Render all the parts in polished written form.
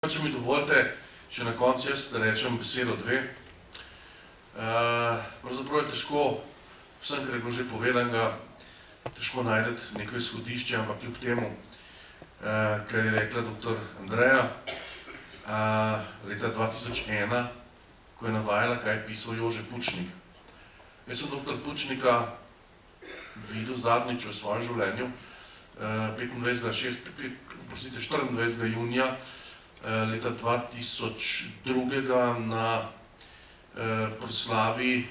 Če mi dovolite, še na koncu jaz, da rečem besedo dve. Pravzaprav je težko, vsem, kar je bilo že povedanega, težko najdeti neko izhodišče, ampak kljub temu, kar je rekla dr. Andreja, leta 2001, ko je navajala, kaj je pisal Jože Pučnik. Jaz sem dr. Pučnika videl zadnjič v svojem življenju, 24. junija leta 2002 na proslavi,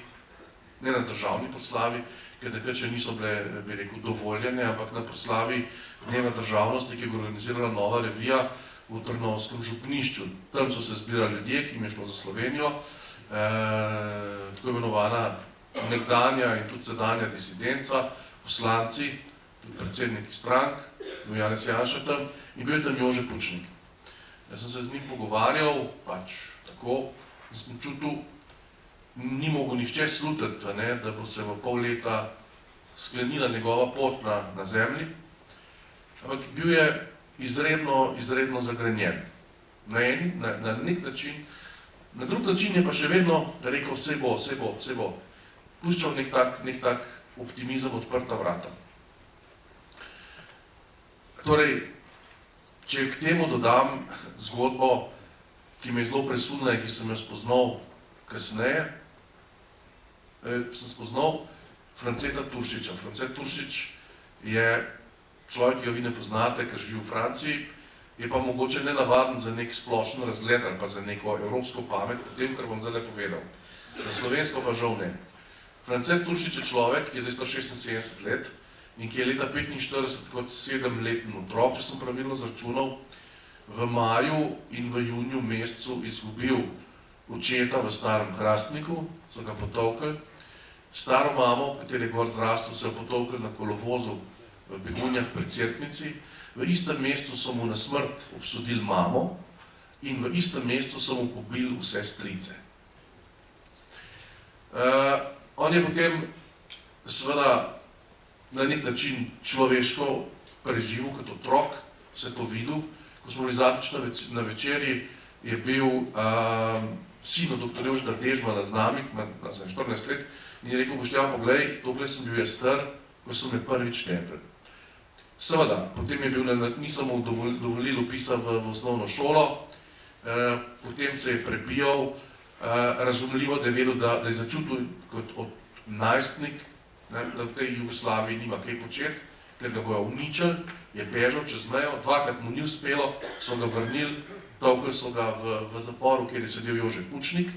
ne na državni proslavi, ker takrat še niso bile, bi rekel, dovoljene, ampak na proslavi Dneva državnosti, ki je organizirala Nova revija v Trnovskem župnišču. Tam so se zbirali ljudje, ki jim je šlo za Slovenijo, tako imenovana nekdanja in tudi sedanja disidenca, poslanci, tudi predsedniki strank, bil Janez Janša tam in bil je tam Jože Pučnik. Jaz sem se z njim pogovarjal, pač tako, in sem čutil, ni mogel nihče slutiti, da bo se v pol leta sklenila njegova pot na zemlji, ampak bil je izredno zagrenjen. Na nek način, na drug način je pa še vedno rekel, vse bo. Puščal nek tak optimizem, odprta vrata. Torej, če k temu dodam zgodbo, ki me je zelo presudila in ki sem jo spoznal kasneje, sem spoznal Franceta Turšiča. Francet Turšič je človek, ki jo vi ne poznate, ker živi v Franciji, je pa mogoče nenavaden za nek splošen razgled ali pa za neko evropsko pamet, po tem, kar bom zdaj povedal. Za slovensko pa žal ne. Francet Turšič je človek, ki je zdaj 176 let, in ki je leta 1945 kot 7-letni otrok, če sem pravilno zračunal, v maju in v juniju mesecu izgubil očeta v Starem Hrastniku, so ga potolkli, staro mamo, kateri je gor zrastel, so jo potolkli na kolovozu v Begunjah pri Cerknici, v istem mesecu so mu na smrt obsodili mamo in v istem mesecu so mu pobili vse strice. On je potem seveda na nek način človeško preživel kot otrok, vse to videl. Ko smo bili zadnjič na večerji, je bil sin od dr. Jožeta Dežmana z nami, na 14 let, in je rekel, Boštjan, poglej, dokler sem bil jaz star, ko so me prvič tepli. Seveda, potem je bil, nisem mu dovolil vpisa v osnovno šolo, potem se je prebijal, razumljivo, da je vedel, da je začutil kot najstnik, da v tej Jugoslaviji nima kaj početi, ker ga bojo uničili, je bežal čez mejo, dvakrat mu ni uspelo, so ga vrnili, tolkli so ga v zaporu, kjer je sedel Jože Pučnik.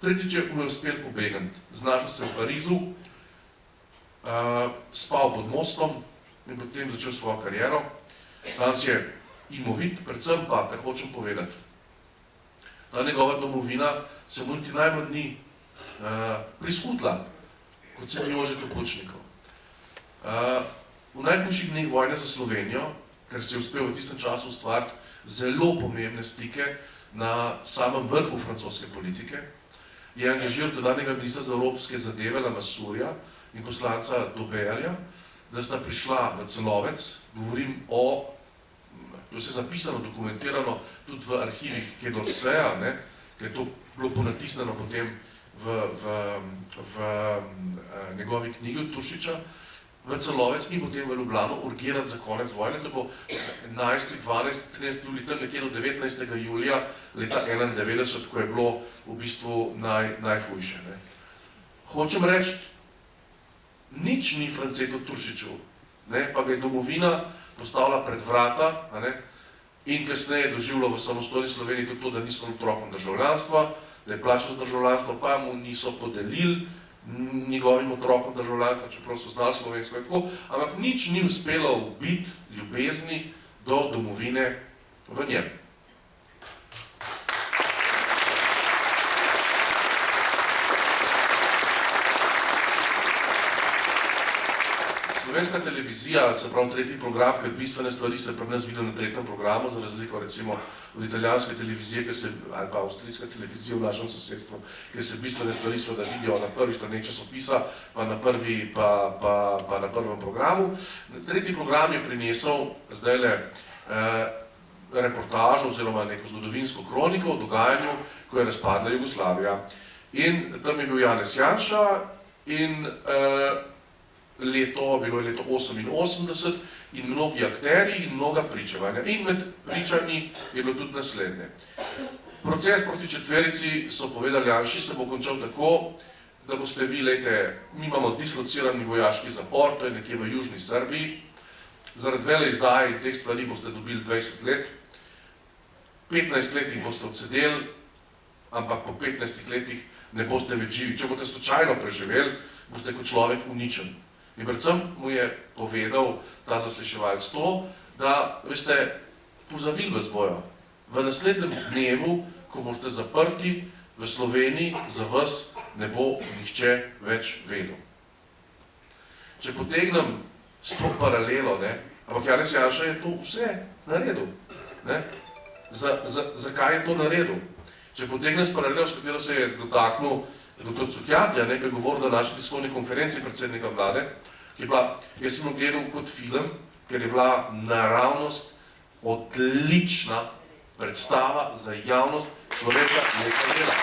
Tretjič mu je uspel pobegniti, znašel se v Parizu, spal pod mostom in potem začel svojo kariero. Danes je imovit, predvsem pa, kar hočem povedati, ta njegova domovina se mu niti najmanj ni priskutila, kot sem Jožetu Pučniku. V najboljših dneh vojne za Slovenijo, ker se je uspel v tistem času ustvariti zelo pomembne stike na samem vrhu francoske politike, je angažiral tedanjega ministra za evropske zadeve Lamassourja in poslanca Doberja, da sta prišla v Celovec, govorim o, to je vse zapisano, dokumentirano tudi v arhivih Kedorseja, ker je to bilo ponatisneno potem v njegovi knjigi od Turšiča, v Celovec in potem v Ljubljano urgirati za konec vojne. To bo 11., 12., 13. julij, tam nekje do 19. julija leta 1991, ko je bilo v bistvu najhujše. Hočem reči, nič ni Francetu Turšiču, pa ga je domovina postavila pred vrata in kasneje doživljal v samostojni Sloveniji tudi to, da niso otrokom državljanstva, da je plačal za državljanstvo, pa mu niso podelili njegovim otrokom državljanstva, čeprav so znali slovensko in tako, ampak nič ni uspelo ubiti ljubezni do domovine v njem. Slovenska televizija, se pravi tretji program, ker bistvene stvari se pri nas vidijo na tretjem programu, za razliko recimo od italijanske televizije, ali pa avstrijska televizija v našem sosedstvu, ker se bistvene stvari seveda vidijo na prvi strani časopisa, pa na prvem programu. Tretji program je prinesel zdajle reportažo oziroma neko zgodovinsko kroniko o dogajanju, ko je razpadla Jugoslavija. In tam je bil Janez Janša in bilo je leto 88 in mnogi akteri in mnoga pričevanja. In med pričanji je bilo tudi naslednje. Proces proti četverici, so povedali Janši, se bo končal tako, da boste vi, lejte, mi imamo dislocirani vojaški zapor, to je nekje v južni Srbiji, zaradi vele izdaje in teh stvari boste dobili 20 let, 15 let jih boste odsedeli, ampak po 15 letih ne boste več živi. Če boste slučajno preživeli, boste kot človek uničen. In predvsem mu je povedal ta zasliševalec to, da, veste, pozavili vas bojo. V naslednjem dnevu, ko boste zaprti v Sloveniji, za vas ne bo nihče več vedel. Če potegnem s to paralelo, ampak Janez Janša je to vse naredil. Zakaj je to naredil? Če potegnem s paralelo, s katero se je dotaknil dr. Cukjatija, ki je govoril na naši tiskovni konferenci predsednika vlade, ki je bila, jaz sem gledal kot film, ker je bila naravnost odlična predstava za javnost človeka nekaj dela.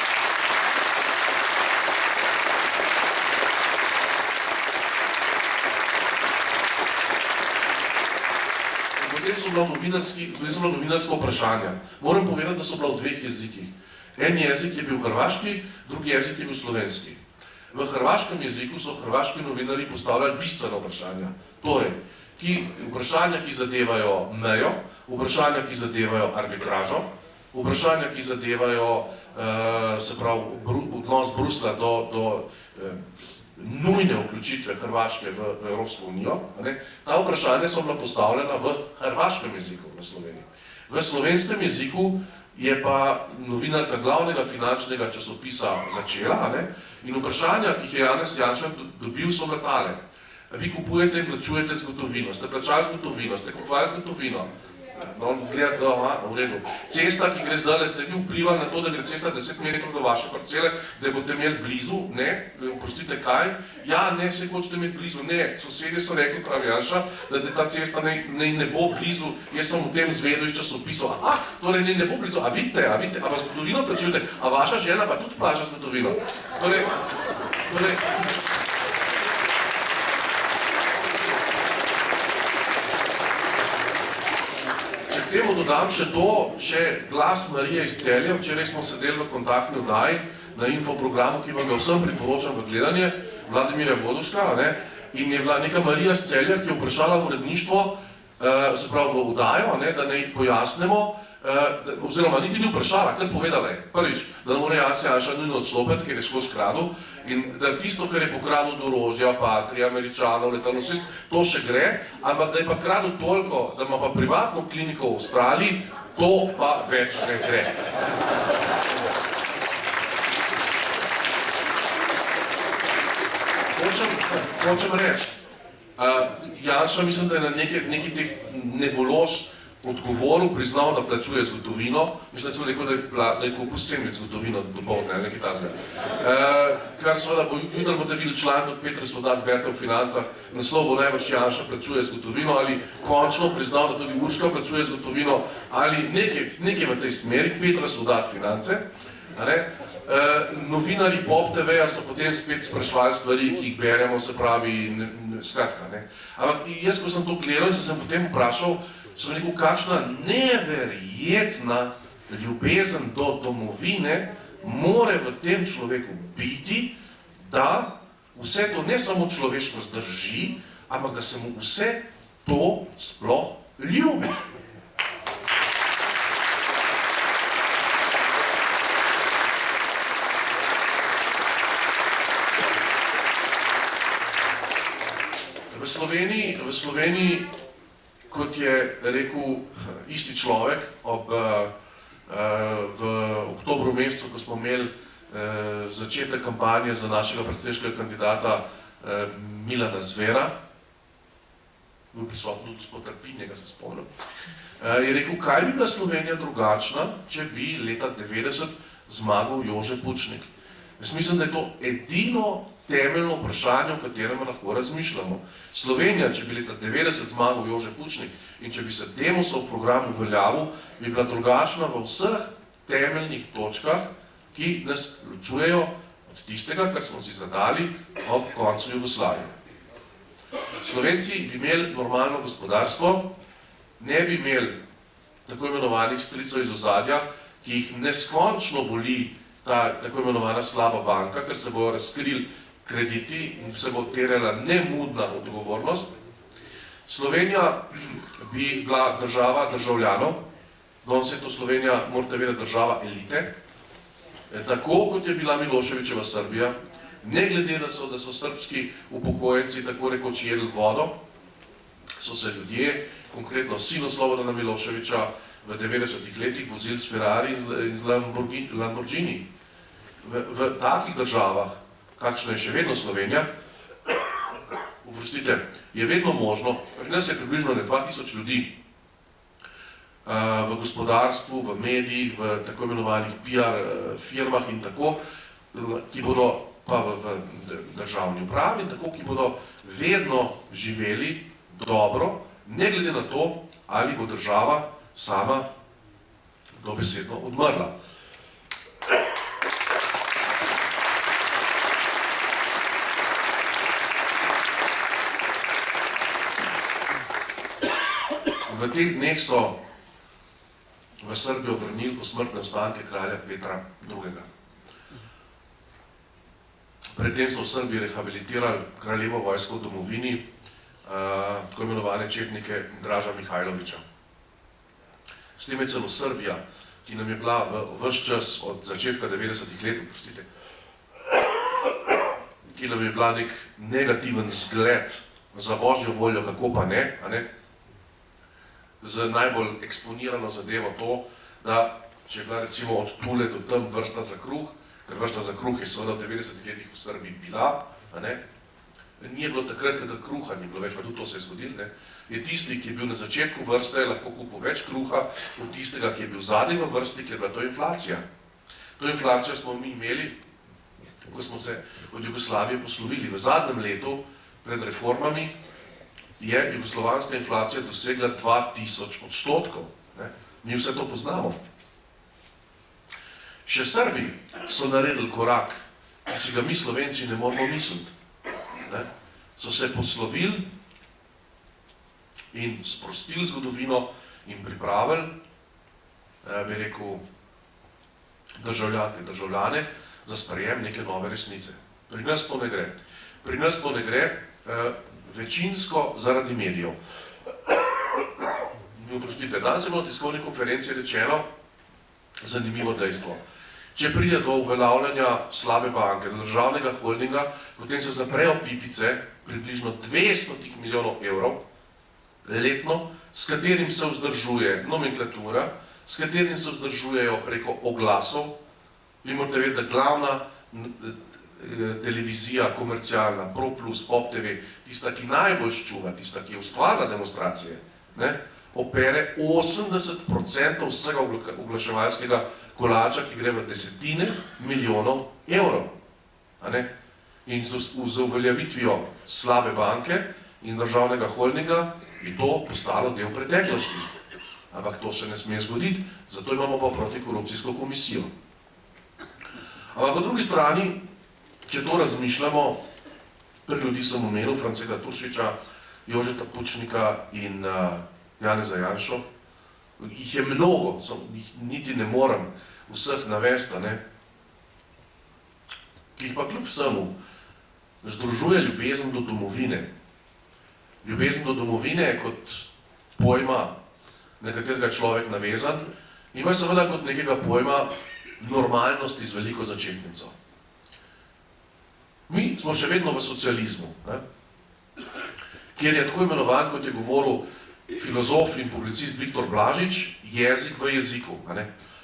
Potem so bila novinarska vprašanja. Moram povedati, da so bila v dveh jezikih. En jezik je bil hrvaški, drugi jezik je bil slovenski. V hrvaškem jeziku so hrvaški novinarji postavljali bistvena vprašanja. Torej, vprašanja, ki zadevajo mejo, vprašanja, ki zadevajo arbitražo, vprašanja, ki zadevajo odnos Bruslja do nujne vključitve Hrvaške v Evropsko unijo. Ta vprašanja so bila postavljena v hrvaškem jeziku v Sloveniji. V slovenskem jeziku je pa novinarka glavnega finančnega časopisa začela, in vprašanja, ki jih je Janez Janša dobil, so bila tale. Vi kupujete in plačujete z gotovino, ste plačali z gotovino, ste kupovali z gotovino. No, gledate, v redu. Cesta, ki gre zdaj, ste vi vplivali na to, da gre cesta 10 metrov do vaše parcele, da boste imeli blizu, oprostite kaj? Ja, ne, vse hočete imeti blizu, ne, sosedje so rekli, pravi Janša, da ta cesta ne bo blizu, jaz sem v tem zvedel iz časopisov. Aha, torej ne bo blizu, a vidite, a pa z gotovino plačujete, a vaša žena pa tudi plača z gotovino. Torej, temu dodam še to, še glas Marije iz Celja. Včeraj smo sedeli v kontaktni oddaji na infoprogramu, ki vam ga vsem priporočam v gledanje, Vladimirja Voduška, in je bila neka Marija iz Celja, ki je vprašala v uredništvo, se pravi v oddajo, da naj pojasnemo, oziroma niti ni vprašala, kar povedala je. Prvič, da ne more Janša nujno odstopiti, ker je skozi kradel, in da tisto, kar je pokradel do orožja, Patria, Američanov, letalno svet, to še gre, ampak da je pa kradel toliko, da ima pa privatno kliniko v Avstraliji, to pa več ne gre. Hočem reči, Janša mislim, da je na neki teh nebuloz odgovoril, priznal, da plačuje z gotovino. Mislim, da sem rekel, da je kupil sendvič z gotovino dopoldne, ali nekaj takega. Kar seveda, jutri boste videli članek od Petra Svoboda Berta v financah, naslov bo najbrž Janša plačuje z gotovino, ali končno priznal, da tudi Urška plačuje z gotovino, ali nekaj v tej smeri, Petra Svoboda finance. Novinarji Pop TV-ja so potem spet sprašvali stvari, ki jih beremo, se pravi, skratka. Ampak jaz, ko sem to gledal, sem potem vprašal, sem rekel, kakšna neverjetna ljubezen do domovine more v tem človeku biti, da vse to ne samo človeško zdrži, ampak da se mu vse to sploh ljubi. V Sloveniji, kot je rekel isti človek v oktobru mesecu, ko smo imeli začetek kampanje za našega predsedniškega kandidata Milana Zvera, bil prisotno gospod Trpinjega, se spomnim, je rekel, kaj bi bila Slovenija drugačna, če bi leta 90 zmagal Jože Pučnik. Jaz mislim, da je to edino temeljno vprašanje, o katerem lahko razmišljamo. Slovenija, če bi leta 90 zmagal Jože Pučnik in če bi se Demosov program uveljavil, bi bila drugačna v vseh temeljnih točkah, ki nas ločujejo od tistega, kar smo si zadali ob koncu Jugoslavije. Slovenci bi imeli normalno gospodarstvo, ne bi imeli tako imenovanih stricev iz ozadja, ki jih neskončno boli ta tako imenovana slaba banka, ker se bojo razkrili krediti in se bo terjala nemudna odgovornost. Slovenija bi bila država državljanov, danes je to Slovenija, morate vedeti, država elite, tako kot je bila Miloševićeva Srbija, ne glede na to, da so srbski upokojenci tako rekoč jedli vodo, so se ljudje, konkretno sino Slobodana Miloševića, v 90-ih letih vozili s Ferrari in z Lamborghini. V takih državah, kakšna je še vedno Slovenija, oprostite, je vedno možno, pri nas je približno 2000 ljudi v gospodarstvu, v medijih, v tako imenovanih PR firmah in tako, ki bodo pa v državni upravi in tako, ki bodo vedno živeli dobro, ne glede na to, ali bo država sama dobesedno odmrla. V teh dneh so v Srbijo vrnili posmrtne ostanke kralja Petra II. Predtem so v Srbiji rehabilitirali kraljevo vojsko v domovini, tako imenovane četnike Draža Mihajlovića. S tem je celo Srbija, ki nam je bila ves čas od začetka 90-ih let, oprostite, ki nam je bila nek negativen zgled za božjo voljo, kako pa ne, z najbolj eksponirano zadevo to, da če je bila recimo od tule do tam vrsta za kruh, ker vrsta za kruh je seveda v 90-ih letih v Srbiji bila, ni je bilo takrat, kada kruha ni bilo več, pa tudi to se je zgodilo, je tisti, ki je bil na začetku vrste, lahko kupil več kruha od tistega, ki je bil zadnji v vrsti, ker je bila to inflacija. To inflacijo smo mi imeli, ko smo se od Jugoslavije poslovili. V zadnjem letu, pred reformami, je jugoslovanska inflacija dosegla 2000%. Mi vse to poznamo. Še Srbi so naredili korak, ki si ga mi Slovenci ne moramo misliti. So se poslovili in sprostili zgodovino in pripravili, bi rekel, državljane za sprejem neke nove resnice. Pri nas to ne gre. Pri nas to ne gre večinsko zaradi medijev. Oprostite, danes je bilo na tiskovni konferenci rečeno zanimivo dejstvo. Če pride do uveljavljanja slabe banke, do državnega holdinga, potem se zaprejo pipice približno 200 milijonov evrov letno, s katerim se vzdržuje nomenklatura, s katerim se vzdržujejo preko oglasov. Vi morate vedeti, da glavna televizija, komercialna, Pro Plus, Pop TV, tista, ki najbolj ščuva, tista, ki je ustvarila demonstracije, opere 80% vsega oglaševalskega kolača, ki gre v desetine milijonov evrov. In z uveljavitvijo slabe banke in državnega holdinga bi to postalo del preteklosti. Ampak to se ne sme zgoditi, zato imamo pa protikorupcijsko komisijo. Ampak po drugi strani, če to razmišljamo, pri ljudi sem omenil Franceta Turšiča, Jožeta Pučnika in Janeza Janšo, jih je mnogo, jih niti ne morem vseh navesti, ki jih pa kljub vsemu združuje ljubezen do domovine. Ljubezen do domovine je kot pojma, na katerega človek navezan, ima seveda kot nekega pojma normalnosti z veliko začetnico. Mi smo še vedno v socializmu, kjer je tako imenovan, kot je govoril filozof in publicist Viktor Blažič, jezik v jeziku.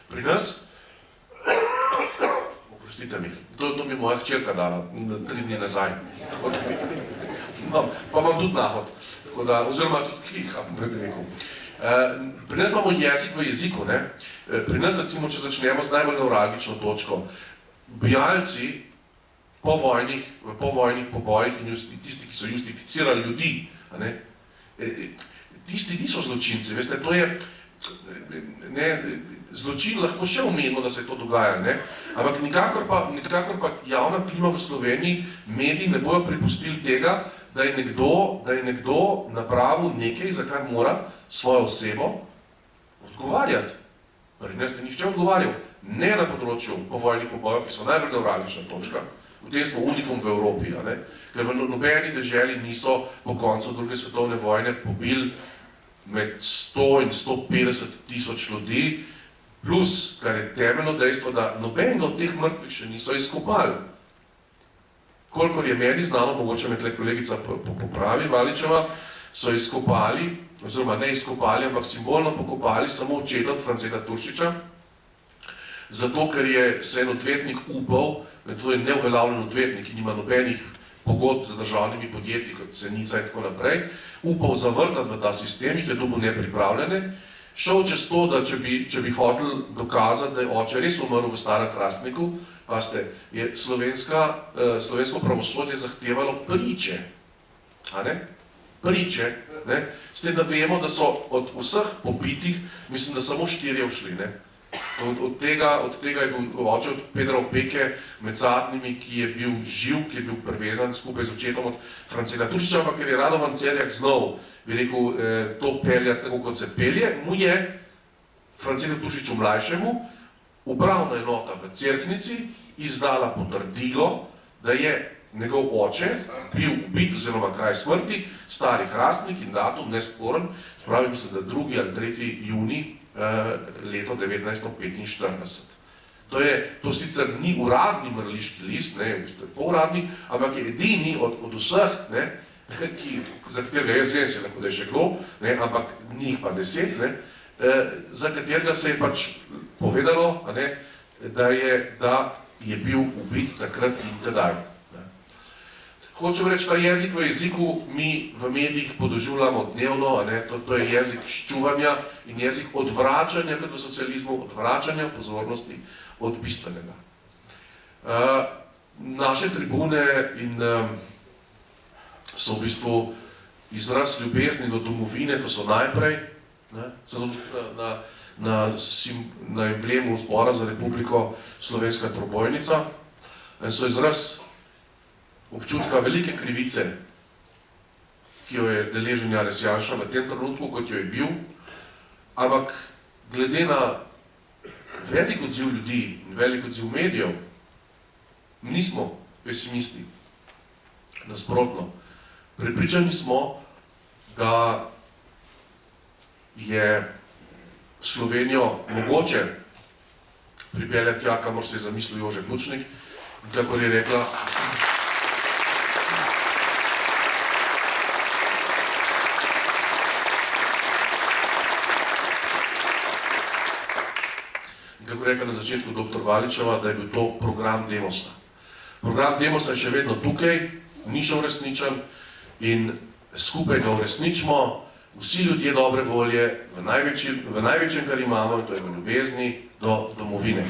Pri nas, oprostite mi, to mi moja hčerka dala 3 dni nazaj, pa imam tudi nahod, oziroma tudi kiha, bi rekel. Pri nas imamo jezik v jeziku, pri nas recimo, če začnemo z najbolj nevralgično točko, ubijalci v povojnih pobojih in tisti, ki so justificirali ljudi, tisti niso zločinci, veste, to je, zločin lahko še omenimo, da se je to dogaja, ampak nikakor pa javna klima v Sloveniji, mediji ne bojo pripustili tega, da je nekdo napravil nekaj, za kar mora svojo osebo odgovarjati. Pri nas ni nihče odgovarjal, ne na področju povojnih pobojev, ki so najbolj nevralgična točka, v tem smo unikom v Evropi, ker v nobeni deželi niso po koncu druge svetovne vojne pobili med 100 in 150 tisoč ljudi, plus, kar je temeljno dejstvo, da nobenega od teh mrtvih še niso izkopali. Kolikor je meni znano, mogoče me tle kolegica popravi, Valičeva, so izkopali, oziroma ne izkopali, ampak simbolno pokopali samo očeta od Franceta Turšiča, zato, ker je se en odvetnik upal, to je neuveljavljen odvetnik, ki nima nobenih pogodb z državnimi podjetji, kot Senica in tako naprej, upal zavrtati v ta sistem, jih je dobil nepripravljene, šel čez to, da če bi hotel dokazati, da je oče res umrl v Starem Hrastniku, pa je slovensko pravosodje zahtevalo priče, priče, s tem, da vemo, da so od vseh pobitih, mislim, da samo 4 ušli, Od tega je bil oče od Pedra Opeke med zadnjimi, ki je bil živ, ki je bil privezan skupaj z očetom od Franceta Turšiča, ampak ker je Radovan Cerjak znal, bi rekel, to peljati tako, kot se pelje, mu je Francetu Turšiču mlajšemu upravna enota v Cerknici izdala potrdilo, da je njegov oče bil ubit oziroma kraj smrti, Stari Hrastnik in datum nesporen, pravi mislim, da 2. ali 3. juni leto 1945. To sicer ni uradni mrliški list, pouradni, ampak je edini od vseh, za katerega jaz vem, se lahko da je še kdo, ampak njih pa 10, za katerega se je pač povedalo, da je bil ubit takrat in tedaj. Hočem reči, ta jezik v jeziku mi v medijih podoživljamo dnevno, to je jezik ščuvanja in jezik odvračanja, kot v socializmu, odvračanja pozornosti od bistvenega. Naše tribune so v bistvu izraz ljubezni do domovine, to so najprej, na emblemu Zbora za Republiko Slovenska trobojnica, so izraz občutka velike krivice, ki jo je deležen Janez Janša v tem trenutku, kot jo je bil, ampak glede na velik odziv ljudi in velik odziv medijev, nismo pesimisti. Nasprotno, prepričani smo, da je Slovenijo mogoče pripeljati tja, kamor se je zamislil Jože Pučnik, in kakor je rekla, na začetku dr. Valičeva, da je bil to program Demosa. Program Demosa je še vedno tukaj, ni še uresničen in skupaj ga uresničimo, vsi ljudje dobre volje, v največjem, kar imamo, in to je v ljubezni do domovine.